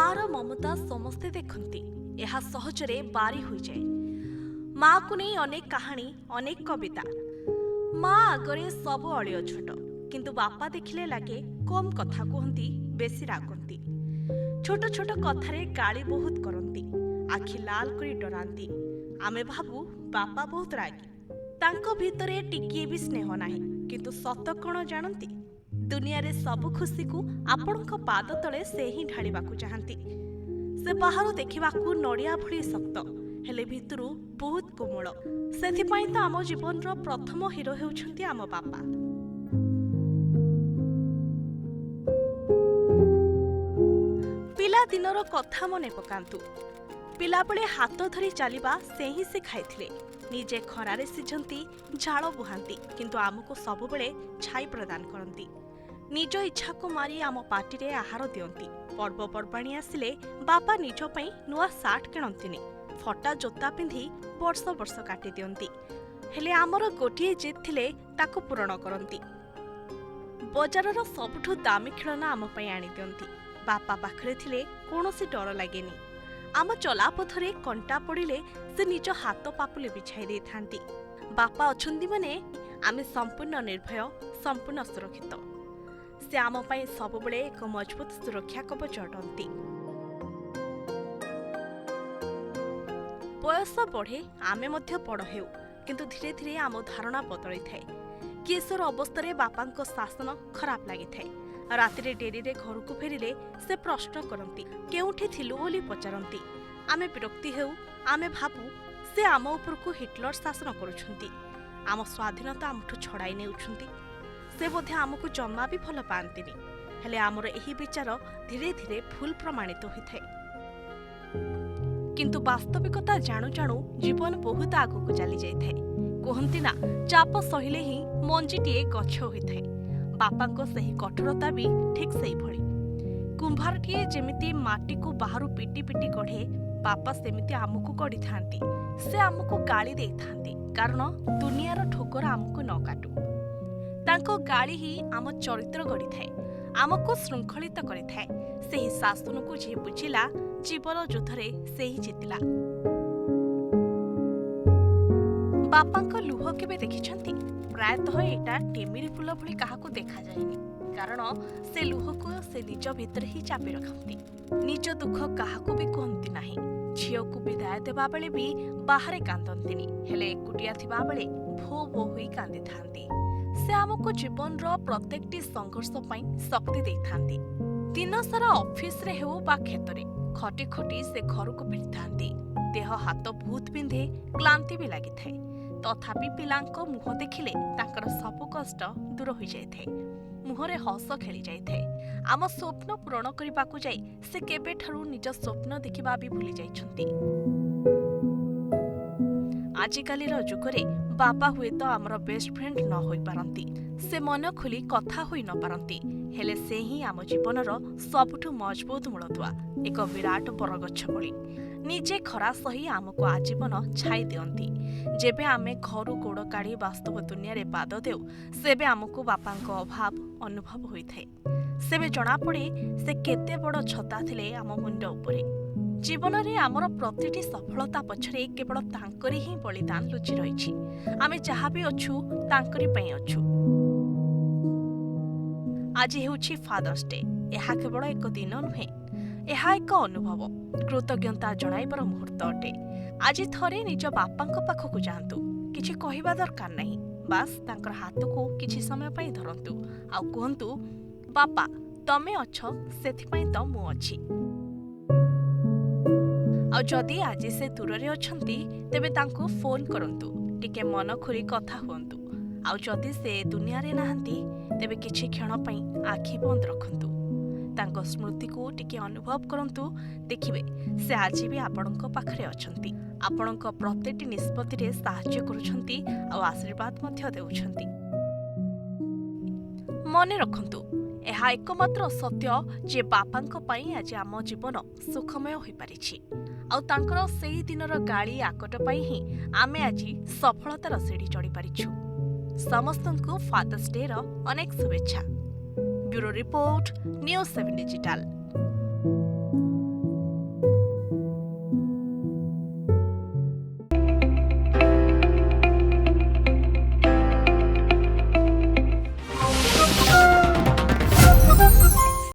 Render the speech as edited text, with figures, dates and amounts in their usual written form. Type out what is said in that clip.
मार ममता समस्ते देखती यह सहजरे बारी हो जाए। माँ को नहीं अनेक कहानी अनेक कविता। माँ आगरे सब अलिय छोट किंतु बापा देखिले लागे कम कथा कहती बेसी रागती। छोट छोट कथारे गाली बहुत करती आखि लाल करी डरांती। आमे भाबू बापा बहुत रागी तांको भितरे टिकिए भी स्नेह नाही किंतु सत कण जानती दुनिया रे सब खुशी को आपणक पाद तले से ही ढालिबाकू चाहती। से बाहर देखिबाकू नड़िया भली शक्त हेले भितरु बहुत कोमल। सेथिपाई तो आम जीवन रो प्रथम हिरो हेउछंती आम बापा। पिला दिनर कथा मने पकांतु। पिला बेले हाथ धरी चलिबा से ही से खाइथिले। निजे खरारे सिझंती झाड़ बुहांती किंतु आमको सबुबेले छाई प्रदान करती। निज इच्छा को मारी आम पार्टी आहार दियंती। पर्वपर्वाणी आसिले बापा निज पई नुआ सार्ट किणंतीनि फटा जोता पिंधि वर्ष वर्ष काटी दियंती। हेले आमर गोटिए जिद थिले ताको पूरण करंती। बजारर सबुठु दामी खेलना आम पई आनी दियंती। बापा पाखरे थिले कोनोसी डर लागेनी। आम चलापथरे कंटा पड़िले से निज हाथ पापुले बिछाई दे थांती। बापा अछंती माने आमे संपूर्ण निर्भय संपूर्ण सुरक्षित। से आम पई सबुबेले एक मजबूत सुरक्षा कवच अटंती। बयस बढ़े आमे मध्य बड़ हेउ किंतु धीरे धीरे आम धारणा बदली थाए। किशोर अवस्था बापांको शासन खराब लागि थाए। रातिरे डेरीरे घर को फेरिले से प्रश्न करती केउठी थिलु बोली पचारती। आमे विरक्ति हेउ आमे भाबू से आम उपरकू हिटलर शासन करुछंती। आम स्वाधीनता आमठू छड़ाई नेउछंती। से बोधे आमको जमा भी भल पांतिनी। हेले आमर एही विचार धीरे धीरे भूल प्रमाणित होइथाय। किंतु वास्तविकता जाणु जाणु जीवन बहुत आगको चली जाइथाय। कहंती ना चाप सहिले ही मंजीटीए गछ होइथाय। बापांको सही कठोरता भी ठीक सही भली। कुंभारटीए जेमिति माटी को बाहरु पिटी पिटी गढ़े बापा सेमिति आमको गढ़ी थांती। से आमको गाली दे थांती कारण दुनियार ठोकर आमको न काटू। तांको गाली ही आम चरित्र गढ़ी थाए आमको श्रृंखलित करि थाए। सेही शासन को जे बुझिला जीवन युद्धरे सेही जितिला। बापांको लुह केबे देखिछंती? प्रायतः एटा टेमिरी फुल भली काहाको देखा जाएनी कारण से लुह को से निज भितर ही चापी रखती। निज दुख काहाको भी कहती नाही। झियो को विदाय देबा बेले भी बाहरे कांदंतीनी हेले एकुटिया थिबा बेले भो भो होई कांदी थांती। से आमको जीवन रो प्रत्येकटी संघर्ष पई शक्ति दे थांती। दिन सारा ऑफिस रे हेउ बा खेतरे खटी खटी से घर को फिर थांती। देह हाथ बहुत पिंधे क्लांति भी लागि थाए। तथापि पिलांको मुह देखिले तांकर सब कष्ट दूर हो जाए। मुहरे हस खेली जाए। आम स्वप्न पूरण करने जाई से केबे ठारू निज स्वप्न देखिबा भी भूली जाइछंती। आजिकालीर जुगरे बापा हुए तो आमर बेस्ट फ्रेंड न होई पारंती। से मन खुली कथा होई न पारंती हेले से ही आम जीवनर सबुठु मजबूत मूलदुआ एक विराट बरगछ भली। निजे खरा सही आमको आजीवन छाई दियंती। जेबे आमे घरु गोड़ काढ़ी वास्तव दुनिया रे पाद देउ सेबे आमको बापांको अभाव अनुभव होइथाय। सेबे जणा पड़े से केते बड़ छता थिले आम मुंड उपरे। जीवन रे आमर प्रतिटी सफलता पछरे केवल तांकरी ही बलिदान लुचि रहिछि। आमे जहा भी अछु तांकरी पई अछु। आज हेउछि फादर्स डे। एहा केवल एक दिन नुहे एहा एक अनुभव कृतज्ञता जणाइबर मुहूर्त अटे। आज थरे निज बापांको पाखकु जांतु। किछि कहिबा दरकार नाही बास तांकर हाथ को किछि समय पई धरंतु आ कहंतु बापा तमे अछ सेथिपई त मु अछि। आ जदि आज से दूर रे अछंती तेबे तांको फोन करंतु टिके मन खुरी कथा हुंतु। आ जदि से दुनिया रे नाहंती तेबे किछि क्षण पई आखि बंद रखंतु। तांको स्मृति को टिके अनुभव करंतु देखिबे से आज भी आपणक पाखरे अछंती। आपणक प्रत्येकटी निष्पत्ति रे सहाय्य करूछंती आ आशीर्वाद मध्य देउछंती। मने रखंतु एहा एकमात्र सत्य जे बापांक पई आज आम जीवन सुखमय होई परिछि। आ तांकर सेही दिनर गाली आकट पई ही आमे आज सफलतार सीढ़ी चढ़ी परिछु। समस्तंकु फादर्स डे रो अनेक शुभेच्छा। Bureau report news 7 digital.